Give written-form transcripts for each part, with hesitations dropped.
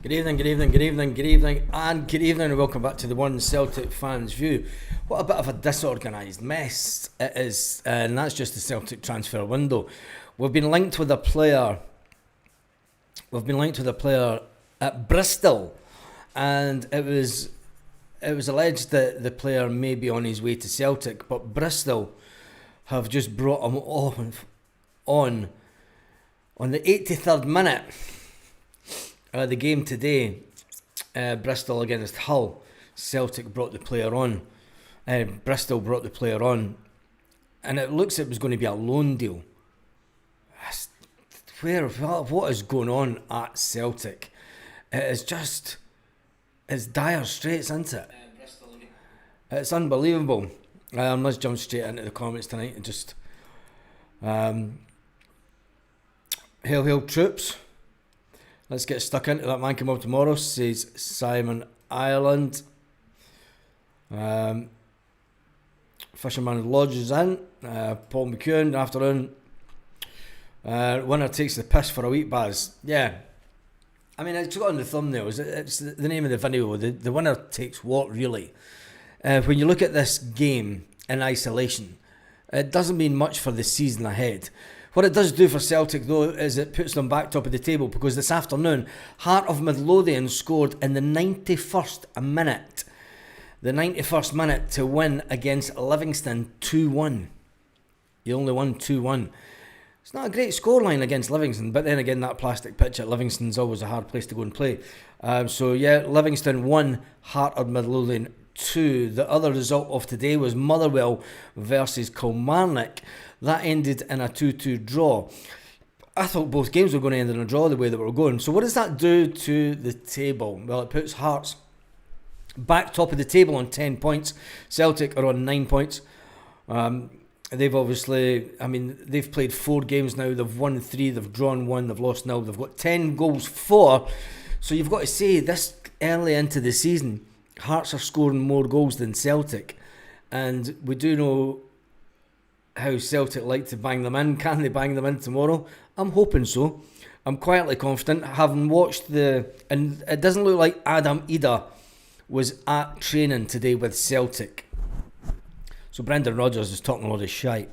Good evening, good evening, good evening, good evening, and good evening, and welcome back to the One Celtic Fans View. What a bit of a disorganised mess it is, and that's just the Celtic transfer window. We've been linked with a player. We've been linked with a player at Bristol, and it was alleged that the player may be on his way to Celtic, but Bristol have just brought him on the 83rd minute. The game today, Bristol against Hull. Celtic brought the player on. Bristol brought the player on, and it looks like it was going to be a loan deal. What is going on at Celtic? It's dire straits, isn't it? It's unbelievable. Let's jump straight into the comments tonight and just hail troops. Let's get stuck into that. Man came up tomorrow, says Simon Ireland. Fisherman Lodge is in. Paul McEwen, afternoon. Winner takes the piss for a week, Baz. Yeah. I mean, it's got on the thumbnail. It's the name of the video. The winner takes what, really? When you look at this game in isolation, it doesn't mean much for the season ahead. What it does do for Celtic, though, is it puts them back top of the table, because this afternoon, Heart of Midlothian scored in the 91st minute. The 91st minute to win against Livingston 2-1. He only won 2-1. It's not a great scoreline against Livingston, but then again, that plastic pitch at Livingston's always a hard place to go and play. Livingston 1, Heart of Midlothian 2. The other result of today was Motherwell versus Kilmarnock. That ended in a 2-2 draw. I thought both games were going to end in a draw the way that we were going. So what does that do to the table? Well, it puts Hearts back top of the table on 10 points. Celtic are on 9 points. They've played 4 games now. They've won 3, they've drawn 1, they've lost 0. They've got 10 goals for. So you've got to say, this early into the season, Hearts are scoring more goals than Celtic. And we do know how Celtic like to bang them in. Can they bang them in tomorrow? I'm hoping so. I'm quietly confident. Having watched and it doesn't look like Adam Ida was at training today with Celtic. So Brendan Rodgers is talking a lot of shite.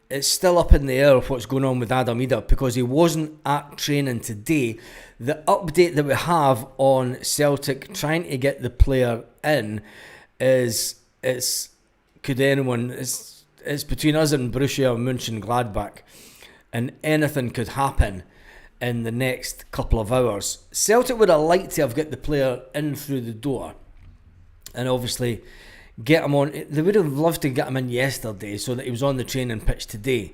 It's still up in the air of what's going on with Adam Ida, because he wasn't at training today. The update that we have on Celtic trying to get the player in is it's between us and Borussia Mönchengladbach, and anything could happen in the next couple of hours. Celtic would have liked to have got the player in through the door, and obviously get him on. They would have loved to get him in yesterday so that he was on the training pitch today.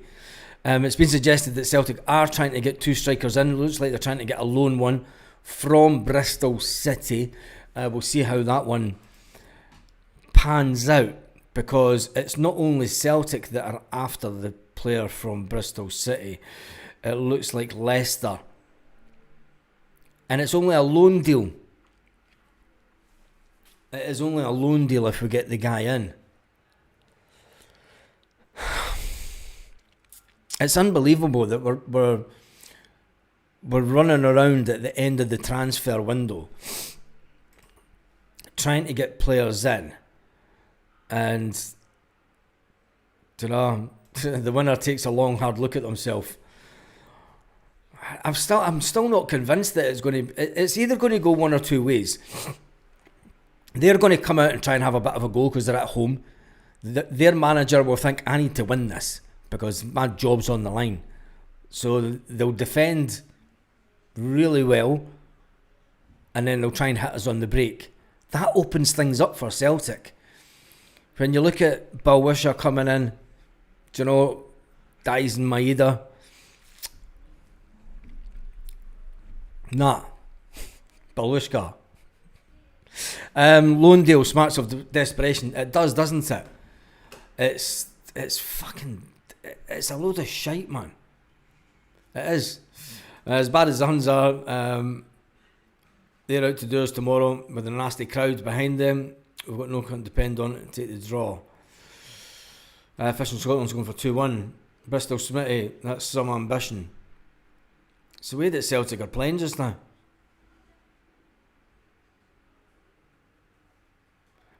It's been suggested that Celtic are trying to get 2 strikers in. It looks like they're trying to get a loan one from Bristol City. We'll see how that one pans out, because it's not only Celtic that are after the player from Bristol City. It looks like Leicester. And it's only a loan deal. It is only a loan deal if we get the guy in. It's unbelievable that we're running around at the end of the transfer window trying to get players in. And, the winner takes a long, hard look at himself. I'm still not convinced that it's either going to go one or two ways. They're going to come out and try and have a bit of a go because they're at home. Their manager will think, I need to win this because my job's on the line. So they'll defend really well, and then they'll try and hit us on the break. That opens things up for Celtic. When you look at Balwisha coming in, Dyson Maeda. Nah. Balwishka. Loan deal smacks of desperation. It does, doesn't it? It's a load of shite, man. It is. As bad as the Huns are, they're out to do us tomorrow with a nasty crowd behind them. We've got no one to depend on to take the draw. Fish in Scotland's going for 2-1. Bristol Smitty, that's some ambition. It's the way that Celtic are playing just now.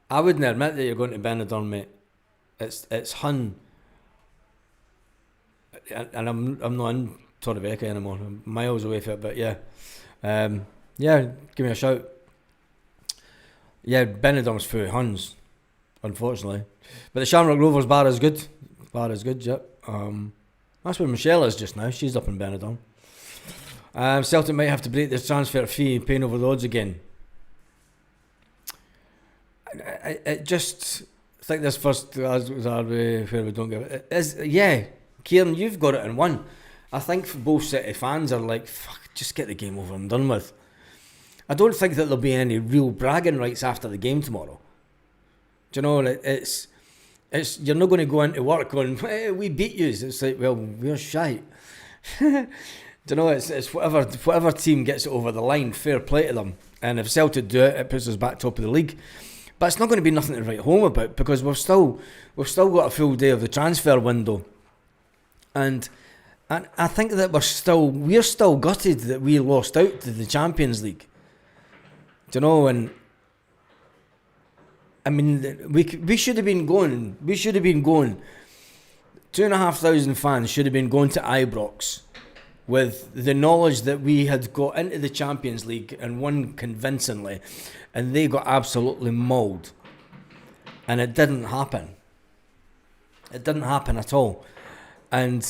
I wouldn't admit that you're going to Benidorm, mate. It's Hun, and I'm not in Torrevieja anymore. I'm miles away from it, but yeah, give me a shout. Yeah, Benidorm's for Huns, unfortunately, but the Shamrock Rovers bar is good. Yep. That's where Michelle is just now. She's up in Benidorm. Celtic might have to break their transfer fee, paying over the odds again. I just think this first Derby where we don't give it is, yeah, Kieran, you've got it in one. I think for both City fans are like, fuck, just get the game over and done with. I don't think that there'll be any real bragging rights after the game tomorrow. Do you know, it's you're not going to go into work going, hey, we beat you. It's like, well, we're shite. Do you know, it's whatever team gets it over the line, fair play to them. And if Celtic do it, it puts us back top of the league. But it's not going to be nothing to write home about, because we've still got a full day of the transfer window, and I think that we're still gutted that we lost out to the Champions League. Do you know? And I mean, we should have been going. 2,500 fans should have been going to Ibrox with the knowledge that we had got into the Champions League and won convincingly, and they got absolutely mauled. And it didn't happen. It didn't happen at all. And,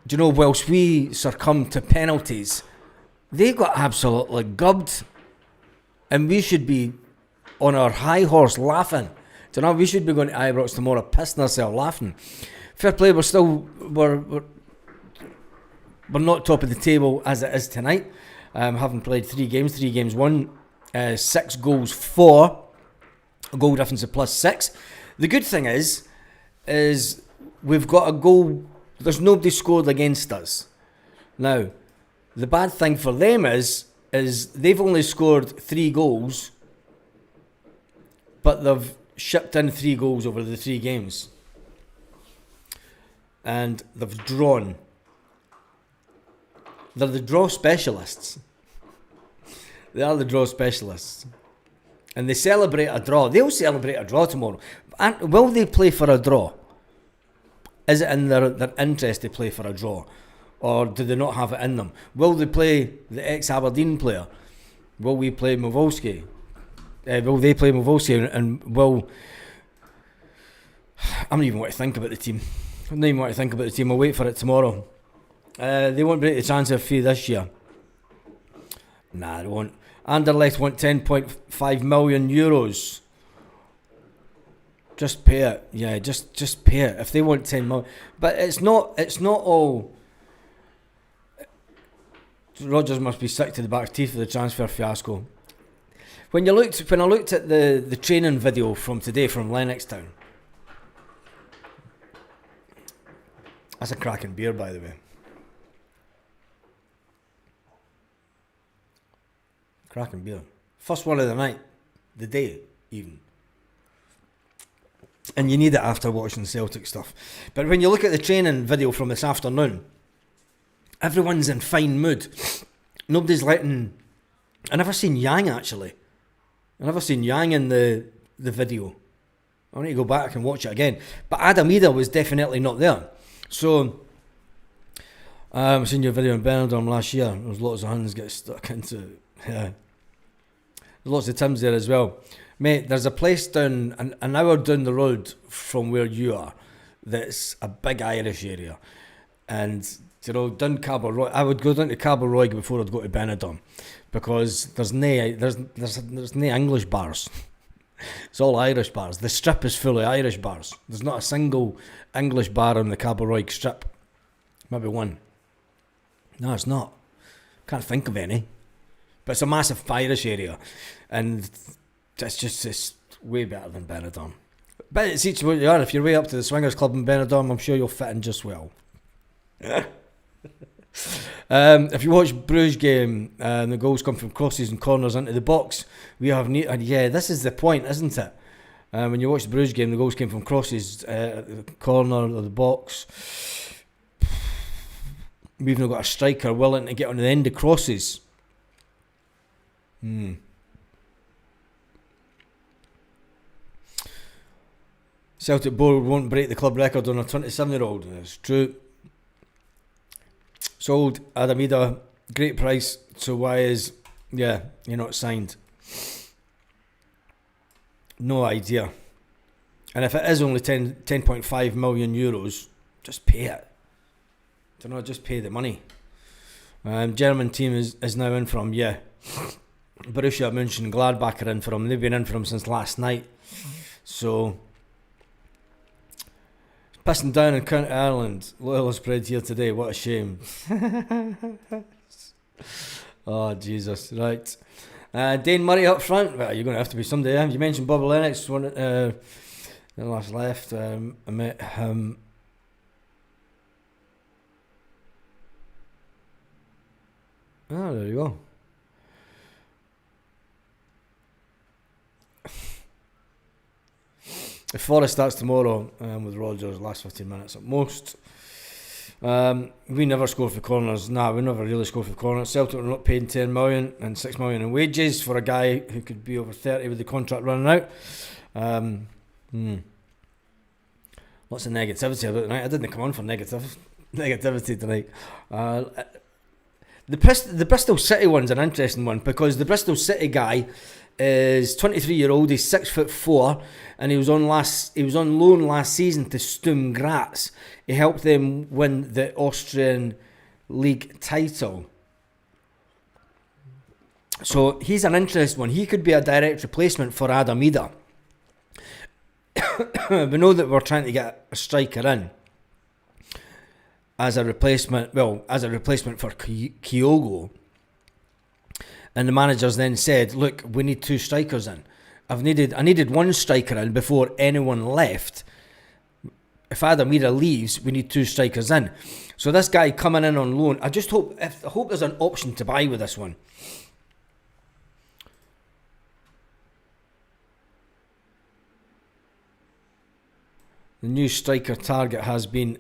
do you know, whilst we succumbed to penalties, they got absolutely gubbed. And we should be on our high horse laughing. Do you know, we should be going to Ibrox tomorrow pissing ourselves laughing. Fair play, we're not top of the table as it is tonight. Having played 3 games won, 6 goals for, a goal difference of +6. The good thing is we've got a goal. There's nobody scored against us. Now, the bad thing for them is they've only scored 3 goals, but they've shipped in 3 goals over the 3 games, and they've drawn. They're the draw specialists. They are the draw specialists. And they celebrate a draw. They'll celebrate a draw tomorrow. And will they play for a draw? Is it in their interest to play for a draw? Or do they not have it in them? Will they play the ex-Aberdeen player? Will we play Mowalski? Will they play Mowalski? And will... I don't even want to think about the team. I'll wait for it tomorrow. They won't break the transfer fee this year. Nah, they won't. Anderlecht want 10.5 million euros. Just pay it. Yeah, just pay it. If they want 10 million. But it's not all... Rodgers must be sick to the back teeth of the transfer fiasco. When I looked at the training video from today from Lennoxtown. That's a cracking beer, by the way. Cracking beer. First one of the night. The day, even. And you need it after watching Celtic stuff. But when you look at the training video from this afternoon, everyone's in fine mood. Nobody's letting... I never seen Yang, actually. I never seen Yang in the video. I need to go back and watch it again. But Adam Ida was definitely not there. So, I seen your video in Benidorm last year. There was lots of hands get stuck into... Yeah. There's lots of Tims there as well. Mate, there's a place down an hour down the road from where you are that's a big Irish area. And, you know, down Cabalroig, I would go down to Cabalroig before I'd go to Benidorm, because there's no English bars. It's all Irish bars. The strip is full of Irish bars. There's not a single English bar on the Cabalroig strip. Maybe one. No, it's not. Can't think of any. But it's a massive Irish area, and it's way better than Benidorm. But it's each what you are. If you're way up to the Swingers Club in Benidorm, I'm sure you'll fit in just well. If you watch Bruges game, the goals come from crosses and corners into the box. We have this is the point, isn't it? When you watch the Bruges game, the goals came from crosses, the corner or the box. we've not got a striker willing to get on the end of crosses. Celtic board won't break the club record on a 27-year-old. It's true. Sold Adamida, great price. So why is you're not signed? No idea. And if it is only 10.5 million euros, just pay it. Just pay the money. German team is now in for him, yeah. Borussia Mönchengladbach are in for him. They've been in for him since last night. So, pissing down in County Ireland. Loyalist spread here today. What a shame. Oh, Jesus. Right. Dane Murray up front. Well, you're going to have to be someday. You mentioned Bobby Lennox. The last left. I met him. Oh, there you go. If Forest starts tomorrow with Rodgers, last 15 minutes at most. We never score for corners. Nah, we never really score for corners. Celtic are not paying 10 million and 6 million in wages for a guy who could be over 30 with the contract running out. Lots of negativity about tonight. I didn't come on for negativity tonight. The Bristol City one's an interesting one because the Bristol City guy is 23-year-old. He's 6'4", and he was on loan last season to Sturm Graz. He helped them win the Austrian league title. So he's an interesting one. He could be a direct replacement for Adamida. We know that we're trying to get a striker in as a replacement. Well, as a replacement for Kyogo. And the managers then said, look, we need 2 strikers in. I needed 1 striker in before anyone left. If Adamida leaves, we need 2 strikers in. So this guy coming in on loan, I hope there's an option to buy with this one. The new striker target has been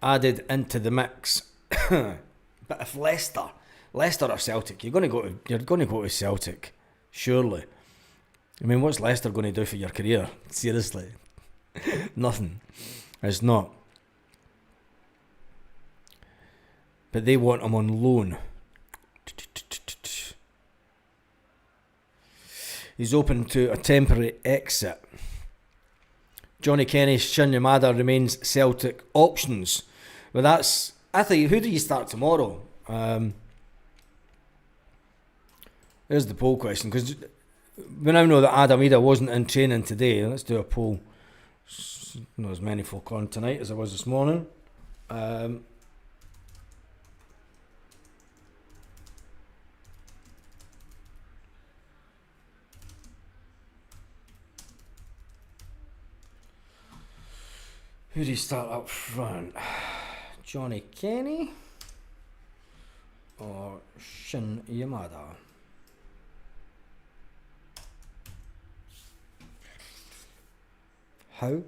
added into the mix. But if Leicester or Celtic, you're going to go to Celtic, surely. I mean, what's Leicester going to do for your career? Seriously, nothing. It's not. But they want him on loan. He's open to a temporary exit. Johnny Kenny, Shin Yamada remains Celtic options. Well, I think, who do you start tomorrow? There's the poll question, because we now know that Adamida wasn't in training today. Let's do a poll. Not as many folk on tonight as there was this morning. Who do you start up front? Johnny Kenny or Shin Yamada? Who?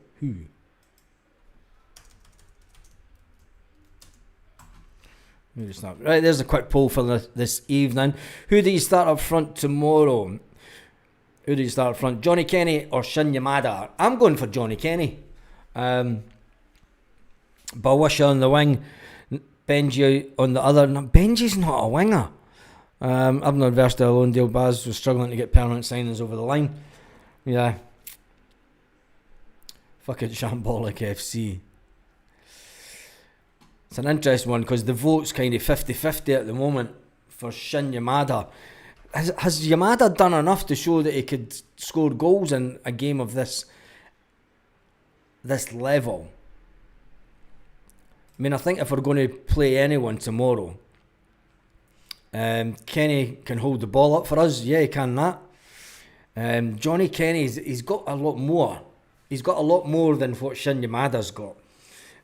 Right, there's a quick poll for this evening. Who do you start up front tomorrow? Who do you start up front? Johnny Kenny or Shin Yamada? I'm going for Johnny Kenny. Bawisha on the wing, Benji on the other. No, Benji's not a winger. Abner Verstel loan deal. Baz was struggling to get permanent signings over the line. Yeah. Fucking Shambolic FC. It's an interesting one because the vote's kind of 50-50 at the moment for Shin Yamada. Has Yamada done enough to show that he could score goals in a game of this level? I mean, I think if we're going to play anyone tomorrow, Kenny can hold the ball up for us. Yeah, he can that. Johnny Kenny, he's got a lot more. He's got a lot more than what Shin Yamada's got.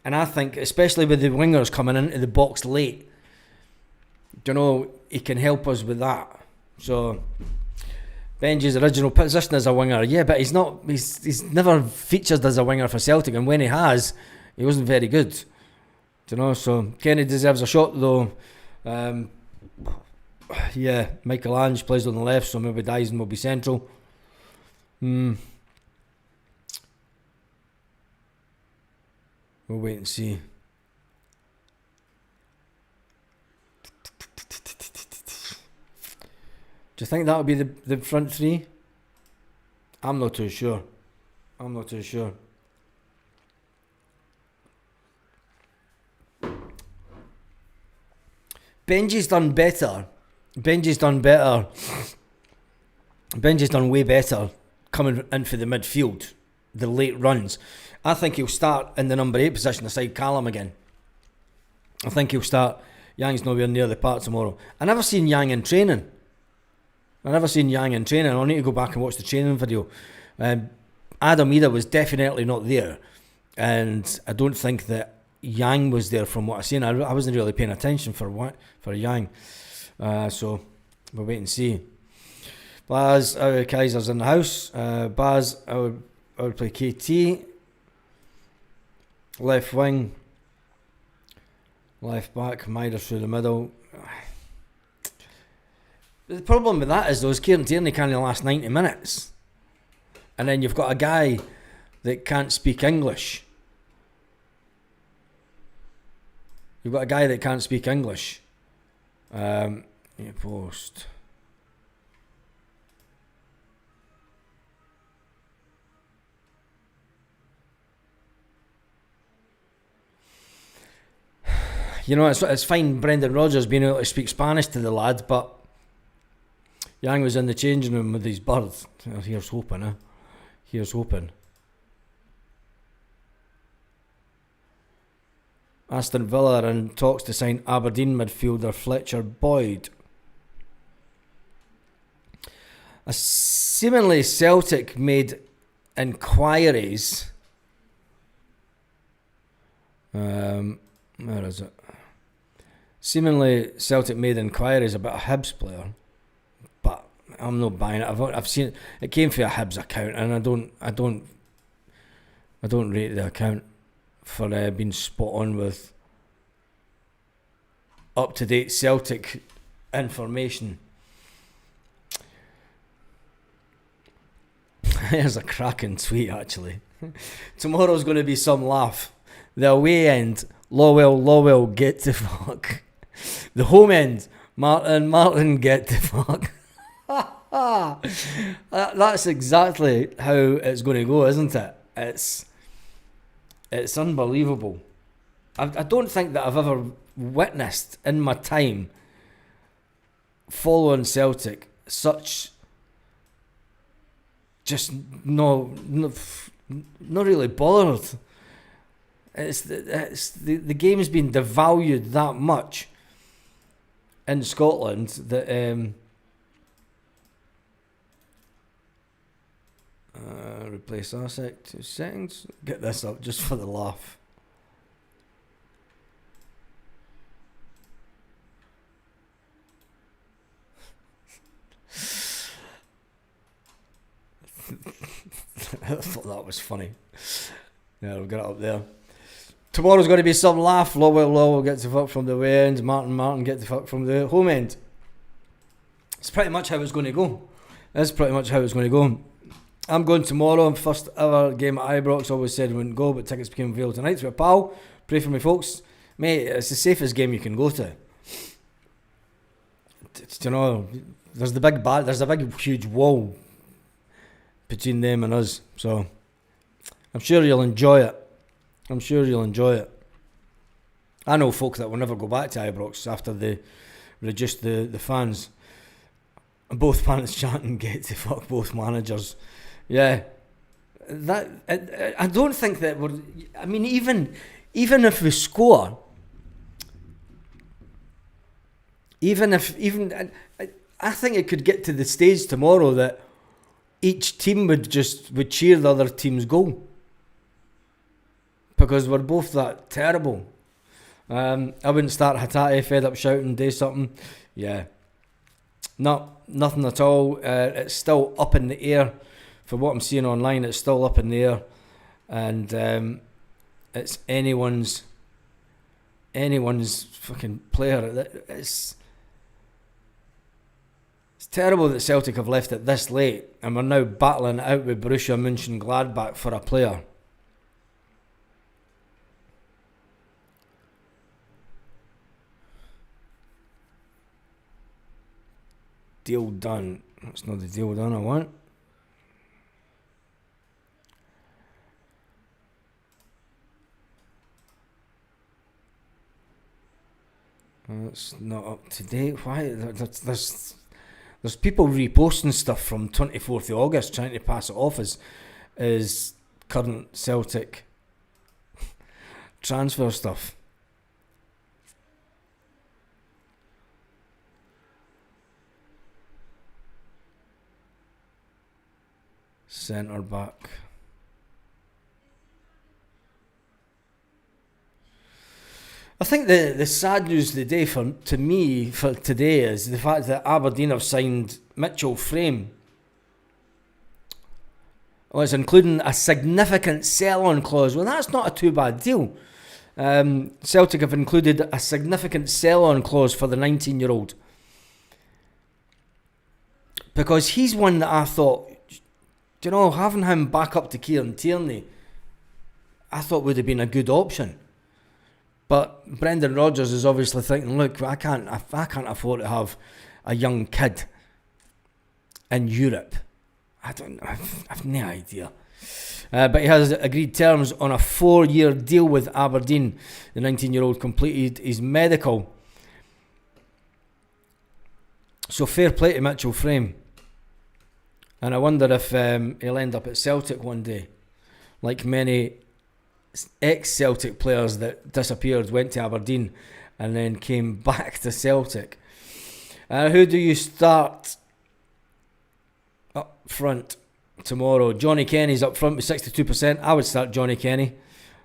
And I think, especially with the wingers coming into the box late, he can help us with that. So, Benji's original position as a winger, yeah, but he's never featured as a winger for Celtic, and when he has, he wasn't very good. Do you know? So Kenny deserves a shot though. Yeah, Michael Ange plays on the left, so maybe Dyson will be central. We'll wait and see. Do you think that'll be the front three? I'm not too sure. Benji's done better. Benji's done way better coming in for the midfield, the late runs. I think he'll start in the number 8 position aside Callum again. I think he'll start. Yang's nowhere near the park tomorrow. I never seen Yang in training. I'll need to go back and watch the training video. Adam Ida was definitely not there, and I don't think that Yang was there from what I've seen. I wasn't really paying attention for Yang, so we'll wait and see. Baz Kaiser's in the house. Baz, I would play KT. Left wing. Left back, Maida through the middle. The problem with that is though, Kieran Tierney can't last 90 minutes. And then you've got a guy that can't speak English. Post. You know, it's fine Brendan Rodgers being able to speak Spanish to the lad, but Yang was in the changing room with his bird. Here's hoping, Here's hoping. Aston Villa are in talks to sign Aberdeen midfielder Fletcher Boyd. Seemingly Celtic made inquiries. Where is it? Seemingly Celtic made inquiries about a Hibs player, but I'm not buying it. I've seen it. It came from a Hibs account, and I don't rate the account for being spot on with up to date Celtic information. Here's a cracking tweet actually. Tomorrow's going to be some laugh. The away end, Lowell, get the fuck. The home end, Martin, get the fuck. That's exactly how it's going to go, isn't it? It's unbelievable. I don't think that I've ever witnessed in my time following Celtic such just not really bothered. The game's been devalued that much in Scotland that replace Asset 2 seconds. Get this up just for the laugh. I thought that was funny. Yeah, we'll get it up there. Tomorrow's going to be some laugh. Lowell gets the fuck from the away end. Martin get the fuck from the home end. It's pretty much how it's going to go. I'm going tomorrow. First ever game at Ibrox. Always said I wouldn't go, but tickets became available tonight through a pal. Pray for me, folks. Mate, it's the safest game you can go to. You know, there's a big huge wall between them and us. So I'm sure you'll enjoy it. I know folk that will never go back to Ibrox after they reduced the fans. Both fans chanting, get to fuck both managers. Yeah. I don't think that we're... I mean, even if we score... I think it could get to the stage tomorrow that each team would cheer the other team's goal. Because we're both that terrible. I wouldn't start Hatate fed up shouting, do something. Yeah. Nothing at all. It's still up in the air. For what I'm seeing online, it's still up in the air. And it's anyone's anyone's fucking player. It's terrible that Celtic have left it this late and we're now battling it out with Borussia Mönchengladbach for a player. Deal done. That's not the deal done I want. That's not up to date. Why? There's people reposting stuff from 24th of August trying to pass it off as current Celtic transfer stuff. Centre back. I think the sad news of the day for today is the fact that Aberdeen have signed Mitchell Frame. Well, it's including a significant sell-on clause. Well, that's not a too bad deal. Celtic have included a significant sell-on clause for the 19-year-old. Because he's one that I thought, do you know, having him back up to Kieran Tierney, I thought would have been a good option. But Brendan Rodgers is obviously thinking, look, I can't afford to have a young kid in Europe. I've no idea. But he has agreed terms on a 4-year deal with Aberdeen. The 19-year-old completed his medical. So fair play to Mitchell Frame. And I wonder if he'll end up at Celtic one day. Like many ex-Celtic players that disappeared, went to Aberdeen and then came back to Celtic. Who do you start up front tomorrow? Johnny Kenny's up front with 62%. I would start Johnny Kenny.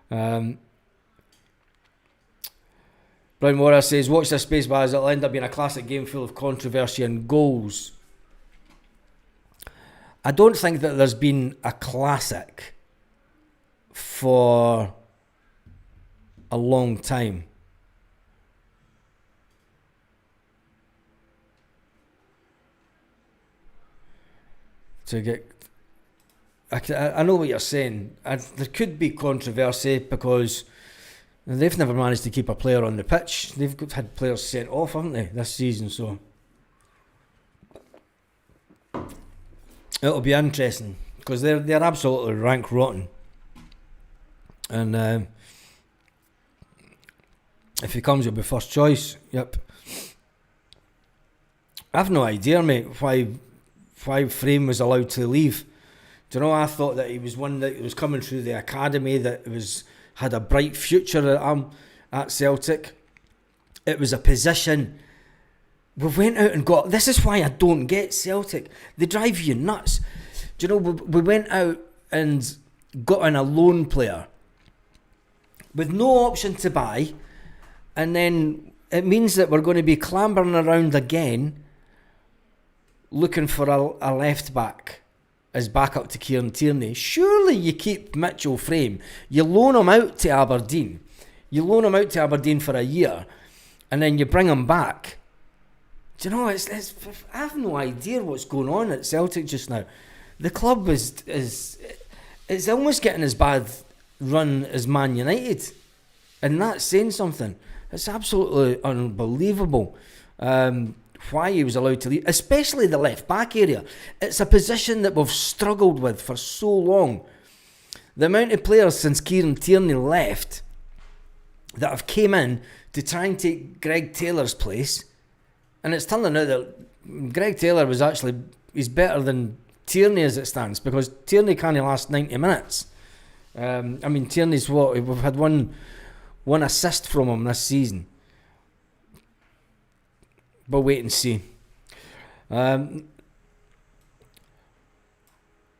Brian Mora says, watch this space, guys. It'll end up being a classic game full of controversy and goals. I don't think that there's been a classic for a long time. I know what you're saying. There could be controversy because they've never managed to keep a player on the pitch. They've had players sent off, haven't they, this season? So it'll be interesting because they're absolutely rank rotten. And if he comes, he'll be first choice. Yep. I've no idea, mate, why Frame was allowed to leave. Do you know, I thought that he was one that was coming through the academy that had a bright future at Celtic. It was a position. We went out and got... This is why I don't get Celtic. They drive you nuts. Do you know, we went out and got in a loan player with no option to buy, and then it means that we're going to be clambering around again looking for a left back as backup to Kieran Tierney. Surely you keep Mitchell Frame, you loan him out to Aberdeen, for a year, and then you bring him back. Do you know, it's I have no idea what's going on at Celtic just now. The club is almost getting as bad run as Man United, and that's saying something. It's absolutely unbelievable why he was allowed to leave, especially the left back area. It's a position that we've struggled with for so long. The amount of players since Kieran Tierney left that have came in to try and take Greg Taylor's place, and it's turning out that Greg Taylor he's better than Tierney as it stands, because Tierney can't last 90 minutes. Tierney's we've had one assist from him this season. But wait and see.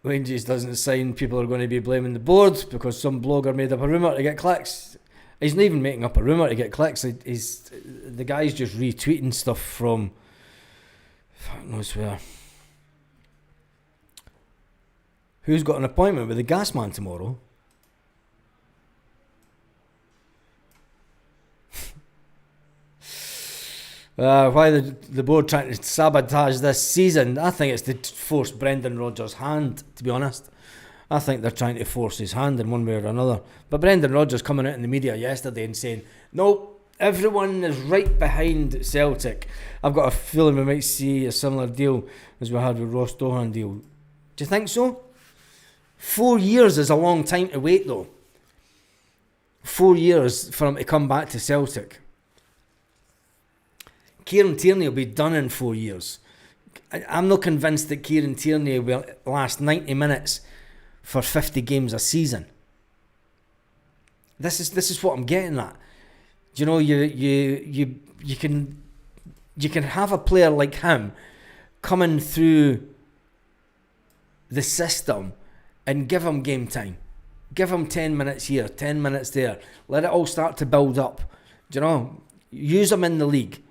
Rangers doesn't sign, people are going to be blaming the board because some blogger made up a rumour to get clicks. He's not even making up a rumour to get clicks. The guy's just retweeting stuff from fuck knows where. Who's got an appointment with the gas man tomorrow? Why the board trying to sabotage this season? I think it's to force Brendan Rodgers' hand, to be honest. I think they're trying to force his hand in one way or another. But Brendan Rodgers coming out in the media yesterday and saying, no, everyone is right behind Celtic. I've got a feeling we might see a similar deal as we had with Ross Dohan deal. Do you think so? 4 years is a long time to wait though. 4 years for him to come back to Celtic. Kieran Tierney will be done in 4 years. I'm not convinced that Kieran Tierney will last 90 minutes for 50 games a season. This is what I'm getting at. You know, you can have a player like him coming through the system and give him game time. Give him 10 minutes here, 10 minutes there. Let it all start to build up. Do you know? Use him in the league.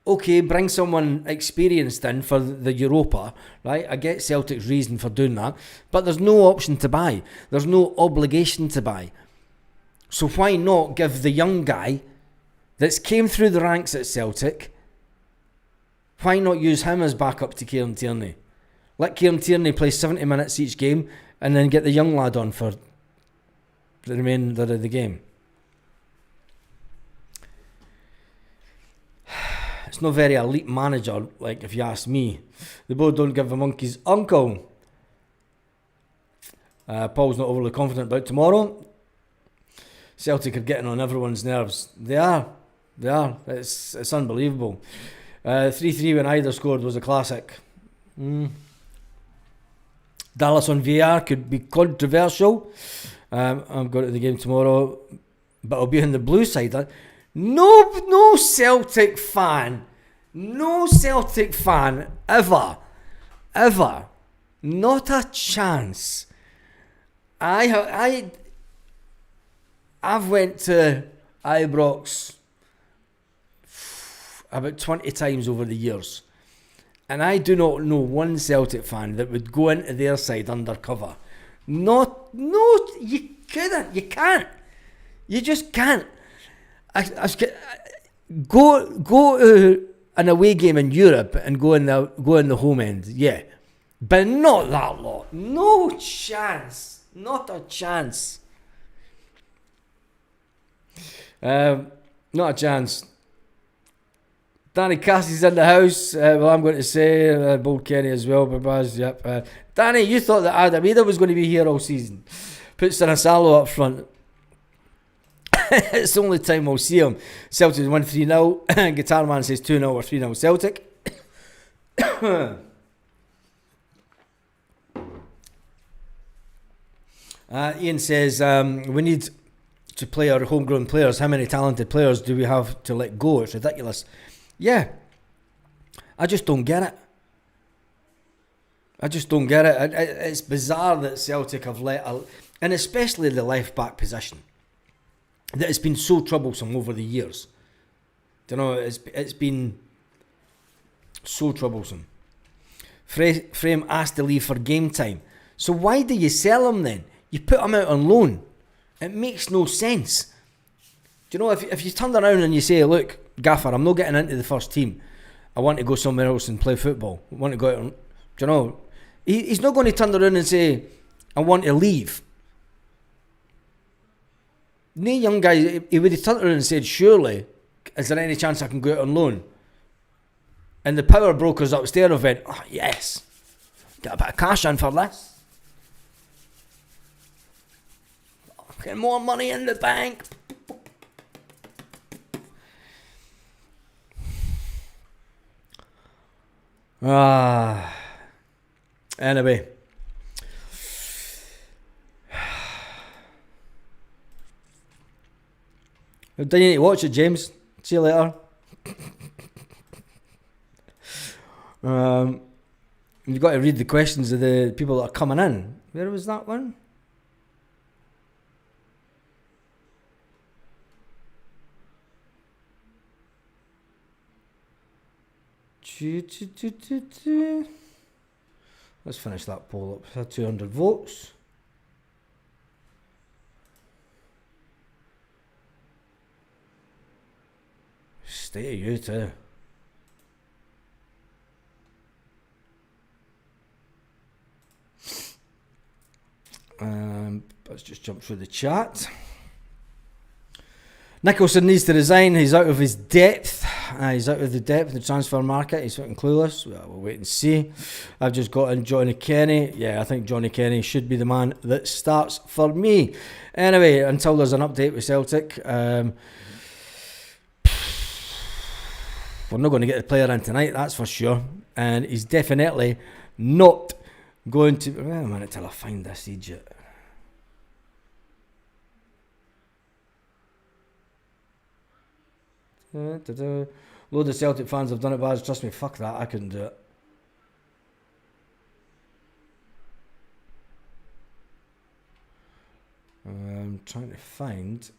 Okay, bring someone experienced in for the Europa, right? I get Celtic's reason for doing that, but there's no option to buy. There's no obligation to buy. So why not give the young guy that's came through the ranks at Celtic, why not use him as backup to Kieran Tierney? Let Kieran Tierney play 70 minutes each game and then get the young lad on for the remainder of the game. It's not very elite manager, like if you ask me. The board don't give a monkey's uncle. Paul's not overly confident about tomorrow. Celtic are getting on everyone's nerves. They are. It's unbelievable. 3-3 when either scored was a classic. Dallas on VAR could be controversial. I'm going to the game tomorrow, but I'll be on the blue side. No Celtic fan ever, not a chance. I've went to Ibrox about 20 times over the years, and I do not know one Celtic fan that would go into their side undercover. No, you couldn't. You can't. You just can't. Go to an away game in Europe and go in the home end, yeah, but not that lot. No chance. Not a chance. Not a chance. Danny Cassie's in the house. Well, I'm going to say Bold Kenny as well. Babaz, yep. Danny, you thought that Adam Eder was going to be here all season. Puts Salo up front. It's the only time we'll see him. Celtic win 3-0. Guitar Man says 2-0 or 3-0 Celtic. Ian says we need to play our homegrown players. How many talented players do we have to let go? It's ridiculous. Yeah, I just don't get it. It's bizarre that Celtic have and especially the left back position, that has been so troublesome over the years. You know, it's been so troublesome. Frame asked to leave for game time. So why do you sell him then? You put him out on loan. It makes no sense. Do you know, if you turn around and you say, look, Gaffer, I'm not getting into the first team. I want to go somewhere else and play football. I want to go out and, do you know, he's not going to turn around and say, I want to leave. No young guy, he would have turned around and said, surely, is there any chance I can go out on loan? And the power brokers upstairs have went, oh yes, get a bit of cash in for this. Get more money in the bank. Anyway. Do you need to watch it, James? See you later. You've got to read the questions of the people that are coming in. Where was that one? Let's finish that poll up. We had 200 votes. Stay you too. Let's just jump through the chat. Nicholson needs to resign. He's out of his depth. He's out of the depth of the transfer market. He's fucking clueless. Well, we'll wait and see. I've just got in Johnny Kenny. Yeah, I think Johnny Kenny should be the man that starts for me. Anyway, until there's an update with Celtic, we're not going to get the player in tonight, that's for sure. And he's definitely not going to... Wait a minute till I find this idiot. Load of Celtic fans have done it, but trust me, fuck that, I couldn't do it. I'm trying to find...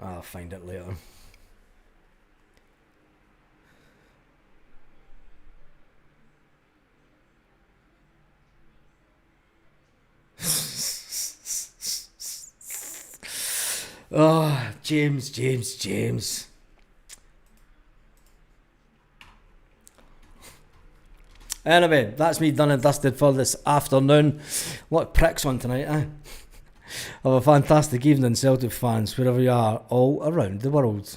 I'll find it later. Oh, James. Anyway, that's me done and dusted for this afternoon. A lot of pricks on tonight, eh? Have a fantastic evening, Celtic fans, wherever you are, all around the world.